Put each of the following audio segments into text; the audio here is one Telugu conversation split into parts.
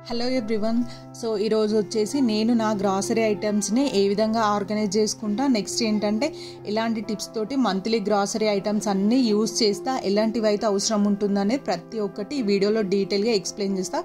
Hello everyone. సో ఈరోజు వచ్చేసి నేను నా గ్రాసరీ ఐటమ్స్ని ఏ విధంగా ఆర్గనైజ్ చేసుకుంటా, నెక్స్ట్ ఏంటంటే ఎలాంటి టిప్స్ తోటి మంత్లీ గ్రాసరీ ఐటమ్స్ అన్నీ యూజ్ చేస్తా, ఎలాంటివి అయితే అవసరం ఉంటుందనేది ప్రతి ఒక్కటి ఈ వీడియోలో డీటెయిల్గా ఎక్స్ప్లెయిన్ చేస్తా.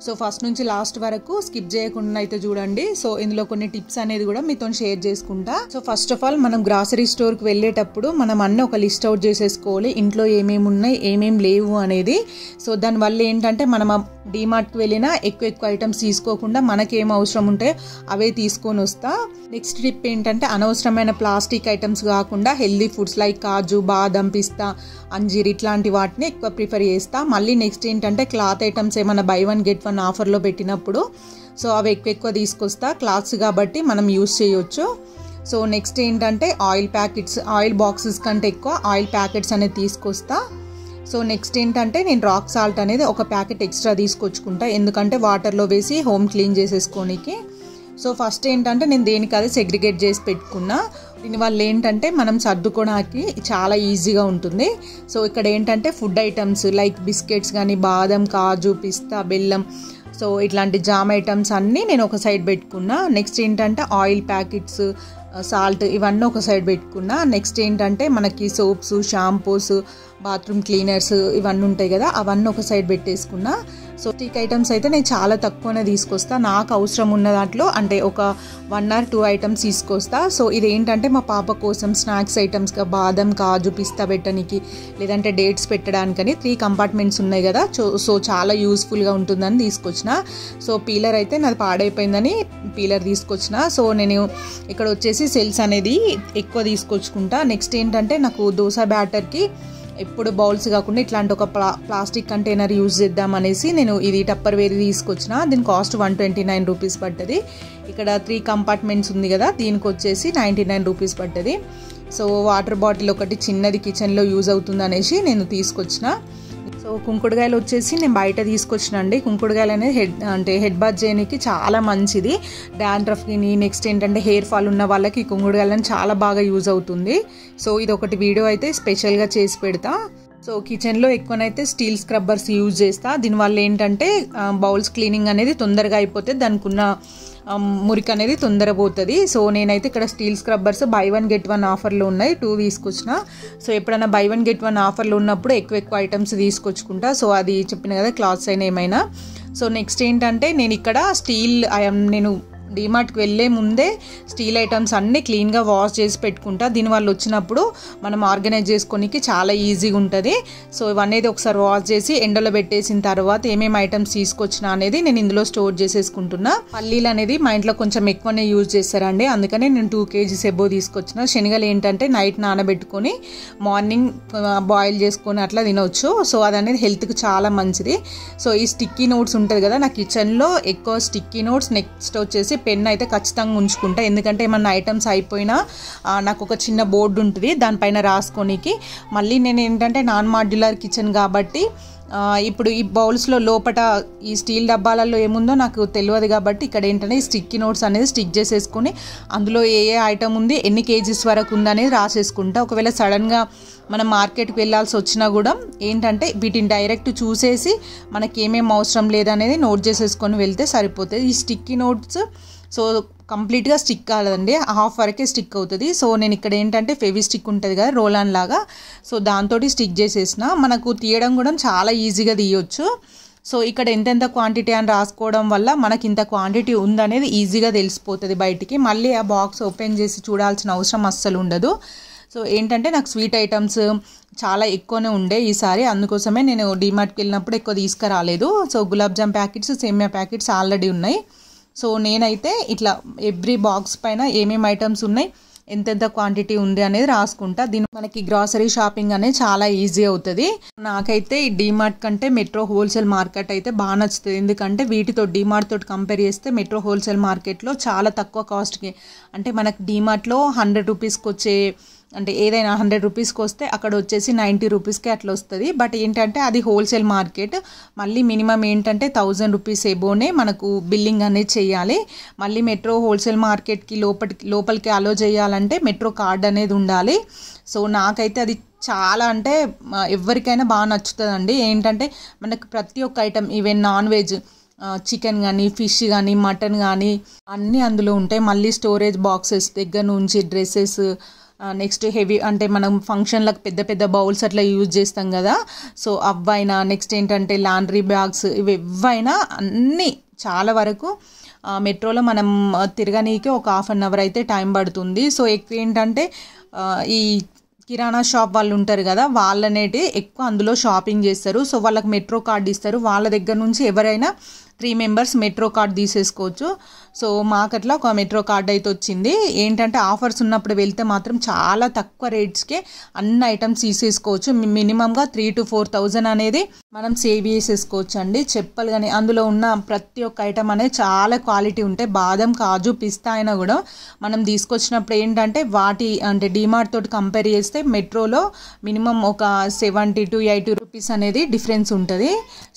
సో ఫస్ట్ నుంచి లాస్ట్ వరకు స్కిప్ చేయకుండా అయితే చూడండి. సో ఇందులో కొన్ని టిప్స్ అనేది కూడా మీతో షేర్ చేసుకుంటా. సో ఫస్ట్ ఆఫ్ ఆల్ మనం గ్రాసరీ స్టోర్కి వెళ్ళేటప్పుడు మనం అన్నీ ఒక లిస్ట్ అవుట్ చేసేసుకోవాలి, ఇంట్లో ఏమేమి ఉన్నాయి ఏమేమి లేవు అనేది. సో దానివల్ల ఏంటంటే మనం డీమార్ట్కి వెళ్ళినా ఎక్కువ ఐటమ్స్ తీసుకోకుండా మనకేం అవసరం ఉంటే అవే తీసుకొని వస్తా. నెక్స్ట్ టిప్ ఏంటంటే అనవసరమైన ప్లాస్టిక్ ఐటమ్స్ కాకుండా హెల్దీ ఫుడ్స్ లైక్ కాజు, బాదం, పిస్తా, అంజీర్ ఇట్లాంటి వాటిని ఎక్కువ ప్రిఫర్ చేస్తా. మళ్ళీ నెక్స్ట్ ఏంటంటే క్లాత్ ఐటమ్స్ ఏమైనా బై 1 get 1 ఆఫర్లో పెట్టినప్పుడు సో అవి ఎక్కువ తీసుకొస్తా, క్లాత్స్ కాబట్టి మనం యూస్ చేయొచ్చు. సో నెక్స్ట్ ఏంటంటే ఆయిల్ ప్యాకెట్స్, ఆయిల్ బాక్సెస్ కంటే ఎక్కువ ఆయిల్ ప్యాకెట్స్ అనేది తీసుకొస్తా. సో నెక్స్ట్ ఏంటంటే నేను రాక్ సాల్ట్ అనేది ఒక ప్యాకెట్ ఎక్స్ట్రా తీసుకొచ్చుకుంటా, ఎందుకంటే వాటర్లో వేసి హోమ్ క్లీన్ చేసేసుకోనికి. సో ఫస్ట్ ఏంటంటే నేను దేనికి అది సెగ్రిగేట్ చేసి పెట్టుకున్నా. దీనివల్ల ఏంటంటే మనం సర్దుకోవడానికి చాలా ఈజీగా ఉంటుంది. సో ఇక్కడ ఏంటంటే ఫుడ్ ఐటమ్స్ లైక్ బిస్కెట్స్ కానీ, బాదం, కాజు, పిస్తా, బెల్లం, సో ఇట్లాంటి జామ్ ఐటమ్స్ అన్నీ నేను ఒక సైడ్ పెట్టుకున్నా. నెక్స్ట్ ఏంటంటే ఆయిల్ ప్యాకెట్స్, సాల్ట్ ఇవన్నీ ఒక సైడ్ పెట్టుకున్నా. నెక్స్ట్ ఏంటంటే మనకి సోప్స్, షాంపూస్, బాత్రూమ్ క్లీనర్స్ ఇవన్నీ ఉంటాయి కదా, అవన్నీ ఒక సైడ్ పెట్టేసుకున్నా. సో స్టిక్ ఐటమ్స్ అయితే నేను చాలా తక్కువనే తీసుకొస్తా, నాకు అవసరం ఉన్న దాంట్లో అంటే ఒక 1 or 2 ఐటమ్స్ తీసుకొస్తా. సో ఇది ఏంటంటే మా పాప కోసం స్నాక్స్ ఐటమ్స్గా బాదం, కాజు, పిస్తా పెట్టడానికి లేదంటే డేట్స్ పెట్టడానికని 3 కంపార్ట్మెంట్స్ ఉన్నాయి కదా, సో చాలా యూస్ఫుల్గా ఉంటుందని తీసుకొచ్చిన. సో పీలర్ అయితే నాది పాడైపోయిందని పీలర్ తీసుకొచ్చిన. సో నేను ఇక్కడ వచ్చేసి సెల్స్ అనేది ఎక్కువ తీసుకొచ్చుకుంటా. నెక్స్ట్ ఏంటంటే నాకు దోశ బ్యాటర్కి ఎప్పుడు బౌల్స్ కాకుండా ఇట్లాంటి ఒక ప్లాస్టిక్ కంటైనర్ యూజ్ చేద్దాం అనేసి నేను ఇది టప్పర్ వేర్ తీసుకొచ్చిన. దీని కాస్ట్ 129 రూపీస్ పడ్డది. ఇక్కడ 3 కంపార్ట్మెంట్స్ ఉంది కదా, దీనికి వచ్చేసి 99 రూపీస్ పడ్డది. సో వాటర్ బాటిల్ ఒకటి చిన్నది కిచెన్లో యూజ్ అవుతుంది అనేసి నేను తీసుకొచ్చిన. సో కుంకుడుకాయలు వచ్చేసి నేను బయట తీసుకొచ్చిన అండి. కుంకుడుకాయలు అనేది హెడ్ బాత్ చేయడానికి చాలా మంచిది. డాండ్రఫ్కి, నెక్స్ట్ ఏంటంటే హెయిర్ ఫాల్ ఉన్న వాళ్ళకి కుంకుడుకాయలని చాలా బాగా యూజ్ అవుతుంది. సో ఇది ఒకటి వీడియో అయితే స్పెషల్గా చేసి పెడతా. సో కిచెన్లో ఎక్కువనైతే స్టీల్ స్క్రబ్బర్స్ యూజ్ చేస్తా. దీనివల్ల ఏంటంటే బౌల్స్ క్లీనింగ్ అనేది తొందరగా అయిపోతే దానికి ఉన్న మురికి అనేది తొందర పోతుంది. సో నేనైతే ఇక్కడ స్టీల్ స్క్రబ్బర్స్ బై 1 get 1 ఆఫర్లో ఉన్నాయి, 2 తీసుకొచ్చిన. సో ఎప్పుడైనా బై 1 get 1 ఆఫర్లో ఉన్నప్పుడు ఎక్కువ ఐటమ్స్ తీసుకొచ్చుకుంటా. సో అది చెప్పిన కదా, క్లాత్స్ అయినా ఏమైనా. సో నెక్స్ట్ ఏంటంటే నేను ఇక్కడ నేను డీమార్ట్కి వెళ్ళే ముందే స్టీల్ ఐటమ్స్ అన్నీ క్లీన్గా వాష్ చేసి పెట్టుకుంటా. దీనివల్ల వచ్చినప్పుడు మనం ఆర్గనైజ్ చేసుకోనికి చాలా ఈజీగా ఉంటుంది. సో ఇవన్నీ ఒకసారి వాష్ చేసి ఎండలో పెట్టేసిన తర్వాత ఏమేమి ఐటమ్స్ తీసుకొచ్చినా అనేది నేను ఇందులో స్టోర్ చేసేసుకుంటున్నా. పల్లీలు అనేది మా ఇంట్లో కొంచెం ఎక్కువనే యూజ్ చేస్తారండి, అందుకనే నేను 2 kgs ఎబో తీసుకొచ్చిన. శనగలు ఏంటంటే నైట్ నానబెట్టుకొని మార్నింగ్ బాయిల్ చేసుకొని అట్లా తినవచ్చు. సో అది అనేది హెల్త్కి చాలా మంచిది. సో ఈ స్టిక్కీ నోట్స్ ఉంటుంది కదా, నా కిచెన్లో ఎక్కువ స్టిక్కీ నోట్స్. నెక్స్ట్ వచ్చేసి పెన్ అయితే ఖచ్చితంగా ఉంచుకుంటా, ఎందుకంటే ఏమన్నా ఐటమ్స్ అయిపోయినా నాకు ఒక చిన్న బోర్డు ఉంటుంది దానిపైన రాసుకోనికి. మళ్ళీ నేను ఏంటంటే నాన్ మాడ్యులర్ కిచెన్ కాబట్టి ఇప్పుడు ఈ బౌల్స్లో లోపల ఈ స్టీల్ డబ్బాలలో ఏముందో నాకు తెలియదు కాబట్టి ఇక్కడ ఏంటంటే ఈ స్టిక్కీ నోట్స్ అనేది స్టిక్ చేసేసుకొని అందులో ఏ ఐటమ్ ఉంది, ఎన్ని కేజీస్ వరకు ఉందనేది రాసేసుకుంటా. ఒకవేళ సడన్గా మనం మార్కెట్కి వెళ్ళాల్సి వచ్చినా కూడా ఏంటంటే వీటిని డైరెక్ట్ చూసేసి మనకి ఏమేమి అవసరం లేదనేది నోట్ చేసేసుకొని వెళ్తే సరిపోతుంది. ఈ స్టిక్కీ నోట్స్ సో కంప్లీట్గా స్టిక్ కాదండి, హాఫ్ వరకే స్టిక్ అవుతుంది. సో నేను ఇక్కడ ఏంటంటే ఫెవి స్టిక్ ఉంటుంది కదా, రోలాన్ లాగా, సో దాంతో స్టిక్ చేసేసిన. మనకు తీయడం కూడా చాలా ఈజీగా తీయొచ్చు. సో ఇక్కడ ఎంతెంత క్వాంటిటీ అని రాసుకోవడం వల్ల మనకి ఇంత క్వాంటిటీ ఉందనేది ఈజీగా తెలిసిపోతుంది బయటికి. మళ్ళీ ఆ బాక్స్ ఓపెన్ చేసి చూడాల్సిన అవసరం అస్సలు ఉండదు. సో ఏంటంటే నాకు స్వీట్ ఐటమ్స్ చాలా ఎక్కువనే ఉండే ఈసారి, అందుకోసమే నేను డీమార్ట్కి వెళ్ళినప్పుడు ఎక్కువ తీసుకురాలేదు. సో గులాబ్ జామ్ ప్యాకెట్స్, సేమియా ప్యాకెట్స్ ఆల్రెడీ ఉన్నాయి. సో నేనైతే ఇట్లా ఎవ్రీ బాక్స్ పైన ఏమేమి ఐటమ్స్ ఉన్నాయి, ఎంతెంత క్వాంటిటీ ఉంది అనేది రాసుకుంటా. దీని మనకి గ్రాసరీ షాపింగ్ అనేది చాలా ఈజీ అవుతుంది. నాకైతే ఈ డీమార్ట్ కంటే మెట్రో హోల్సేల్ మార్కెట్ అయితే బాగా నచ్చుతుంది, ఎందుకంటే వీటితో డీమార్ట్ తోటి కంపేర్ చేస్తే మెట్రో హోల్సేల్ మార్కెట్లో చాలా తక్కువ కాస్ట్కి, అంటే మనకి డీమార్ట్లో 100 రూపీస్కి వచ్చే అంటే ఏదైనా 100 రూపీస్కి వస్తే అక్కడ వచ్చేసి 90 రూపీస్కి అట్లా వస్తుంది. బట్ ఏంటంటే అది హోల్సేల్ మార్కెట్, మళ్ళీ మినిమం ఏంటంటే 1000 రూపీస్ ఎబోనే మనకు బిల్లింగ్ అనేది చేయాలి. మళ్ళీ మెట్రో హోల్సేల్ మార్కెట్కి లోపలికి అలో చేయాలంటే మెట్రో కార్డ్ అనేది ఉండాలి. సో నాకైతే అది చాలా అంటే ఎవరికైనా బాగా నచ్చుతుందండి. ఏంటంటే మనకు ప్రతి ఒక్క item, even non veg chicken కానీ ఫిష్ కానీ మటన్ కానీ అన్నీ అందులో ఉంటాయి. మళ్ళీ స్టోరేజ్ బాక్సెస్ దగ్గర నుంచి డ్రెస్సెస్, నెక్స్ట్ హెవీ అంటే మనం ఫంక్షన్లకు పెద్ద పెద్ద బౌల్స్ అట్లా యూజ్ చేస్తాం కదా, సో అవైనా, నెక్స్ట్ ఏంటంటే లాండ్రీ బ్యాగ్స్, ఇవి ఎవైనా అన్నీ చాలా వరకు మెట్రోలో మనం తిరగనీకి ఒక 1/2 అవర్ అయితే టైం పడుతుంది. సో ఎక్కువ ఏంటంటే ఈ కిరాణా షాప్ వాళ్ళు ఉంటారు కదా, వాళ్ళనేటి ఎక్కువ అందులో షాపింగ్ చేస్తారు. సో వాళ్ళకి మెట్రో కార్డు ఇస్తారు, వాళ్ళ దగ్గర నుంచి ఎవరైనా 3 మెంబర్స్ మెట్రో కార్డ్ తీసేసుకోవచ్చు. సో మాకు అట్లా ఒక మెట్రో కార్డ్ అయితే వచ్చింది. ఏంటంటే ఆఫర్స్ ఉన్నప్పుడు వెళ్తే మాత్రం చాలా తక్కువ రేట్స్కే అన్ని ఐటమ్స్ తీసేసుకోవచ్చు. మినిమంగా 3,000 to 4,000 అనేది మనం సేవ్ చేసేసుకోవచ్చు అండి. చెప్పాలి కానీ అందులో ఉన్న ప్రతి ఒక్క ఐటమ్ అనేది చాలా క్వాలిటీ ఉంటాయి. బాదం, కాజు, పిస్తా అయినా కూడా మనం తీసుకొచ్చినప్పుడు ఏంటంటే వాటి అంటే డిమార్ట్ తోటి కంపేర్ చేస్తే మెట్రోలో మినిమం ఒక 70 to 80 రూపీస్ అనేది డిఫరెన్స్ ఉంటుంది.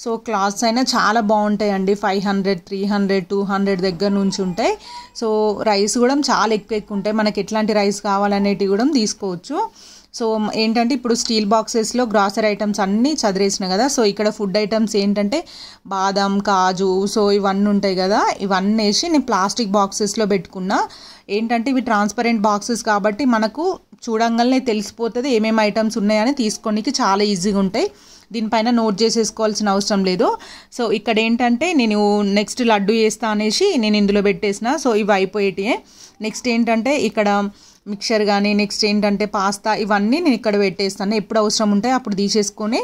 సో క్లాత్స్ అయినా చాలా బాగుంటాయి అండి. 500, 300, 200 దగ్గర నుంచి ఉంటాయి. సో రైస్ కూడా చాలా ఎక్కువ ఉంటాయి. మనకి ఎట్లాంటి రైస్ కావాలనేటివి కూడా తీసుకోవచ్చు. సో ఏంటంటే ఇప్పుడు స్టీల్ బాక్సెస్లో గ్రాసరీ ఐటమ్స్ అన్నీ చదివేసిన కదా, సో ఇక్కడ ఫుడ్ ఐటమ్స్ ఏంటంటే బాదం, కాజు, సో ఇవన్నీ ఉంటాయి కదా, ఇవన్నీ వేసి నేను ప్లాస్టిక్ బాక్సెస్లో పెట్టుకున్నా. ఏంటంటే ఇవి ట్రాన్స్పరెంట్ బాక్సెస్ కాబట్టి మనకు చూడంగానే తెలిసిపోతుంది ఏమేమి ఐటమ్స్ ఉన్నాయని, తీసుకోనికి చాలా ఈజీగా ఉంటాయి. దీనిపైన నోట్ చేసేసుకోవాల్సిన అవసరం లేదు. సో ఇక్కడ ఏంటంటే నేను నెక్స్ట్ లడ్డు చేస్తా అనేసి నేను ఇందులో పెట్టేసిన. సో ఇవి అయిపోయేటివే. నెక్స్ట్ ఏంటంటే ఇక్కడ మిక్చర్ కానీ, నెక్స్ట్ ఏంటంటే పాస్తా, ఇవన్నీ నేను ఇక్కడ పెట్టేస్తాను. ఎప్పుడు అవసరం ఉంటే అప్పుడు తీసేసుకొని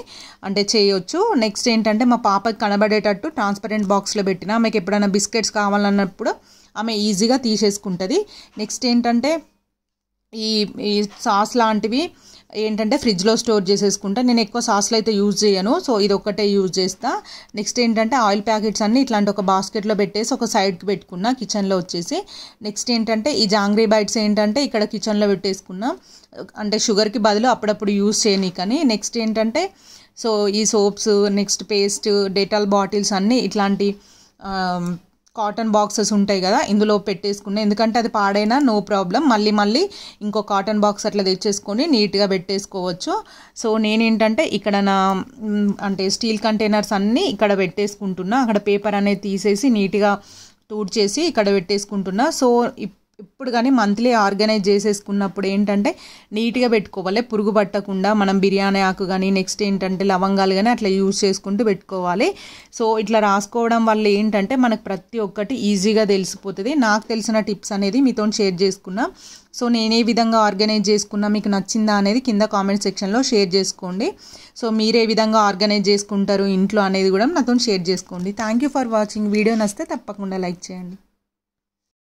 అంటే చేయొచ్చు. నెక్స్ట్ ఏంటంటే మా పాపకి కనబడేటట్టు ట్రాన్స్పరెంట్ బాక్స్లో పెట్టిన, ఆమెకి ఎప్పుడైనా బిస్కెట్స్ కావాలన్నప్పుడు ఆమె ఈజీగా తీసేసుకుంటుంది. నెక్స్ట్ ఏంటంటే ఈ సాస్ లాంటివి ఏంటంటే ఫ్రిడ్జ్లో స్టోర్ చేసేసుకుంటా. నేను ఎక్కువ సాస్లు అయితే యూజ్ చేయను, సో ఇది ఒక్కటే యూజ్ చేస్తా. నెక్స్ట్ ఏంటంటే ఆయిల్ ప్యాకెట్స్ అన్నీ ఇట్లాంటి ఒక బాస్కెట్లో పెట్టేసి ఒక సైడ్కి పెట్టుకున్నా కిచెన్లో వచ్చేసి. నెక్స్ట్ ఏంటంటే ఈ జాంగ్రీ బైట్స్ ఏంటంటే ఇక్కడ కిచెన్లో పెట్టేసుకున్నా, అంటే షుగర్కి బదులు అప్పుడప్పుడు యూజ్ చేయనీకని. నెక్స్ట్ ఏంటంటే సో ఈ soaps, next paste, Dettol bottles అన్నీ ఇట్లాంటి కాటన్ బాక్సెస్ ఉంటాయి కదా, ఇందులో పెట్టేసుకున్నా. ఎందుకంటే అది పాడైనా నో ప్రాబ్లం, మళ్ళీ ఇంకో కాటన్ బాక్స్ అట్లా తెచ్చేసుకొని నీట్గా పెట్టేసుకోవచ్చు. సో నేనేంటంటే ఇక్కడ నా అంటే స్టీల్ కంటైనర్స్ అన్నీ ఇక్కడ పెట్టేసుకుంటున్నా. అక్కడ పేపర్ అనేది తీసేసి నీట్గా చేసి ఇక్కడ పెట్టేసుకుంటున్నా. సో ఇప్పుడు కానీ మంత్లీ ఆర్గనైజ్ చేసేసుకున్నప్పుడు ఏంటంటే నీట్గా పెట్టుకోవాలి, పురుగు పట్టకుండా. మనం బిర్యానీ ఆకు కానీ, నెక్స్ట్ ఏంటంటే లవంగాలు కానీ అట్లా యూజ్ చేసుకుంటూ పెట్టుకోవాలి. సో ఇట్లా రాసుకోవడం వల్ల ఏంటంటే మనకు ప్రతి ఒక్కటి ఈజీగా తెలిసిపోతుంది. నాకు తెలిసిన టిప్స్ అనేది మీతో షేర్ చేసుకున్నా. సో నేను ఏ విధంగా ఆర్గనైజ్ చేసుకున్నా, మీకు నచ్చిందా అనేది కింద కామెంట్ సెక్షన్లో షేర్ చేసుకోండి. సో మీరు ఏ విధంగా ఆర్గనైజ్ చేసుకుంటారు ఇంట్లో అనేది కూడా నాతో షేర్ చేసుకోండి. Thank you for watching. Video నచ్చితే తప్పకుండా లైక్ చేయండి.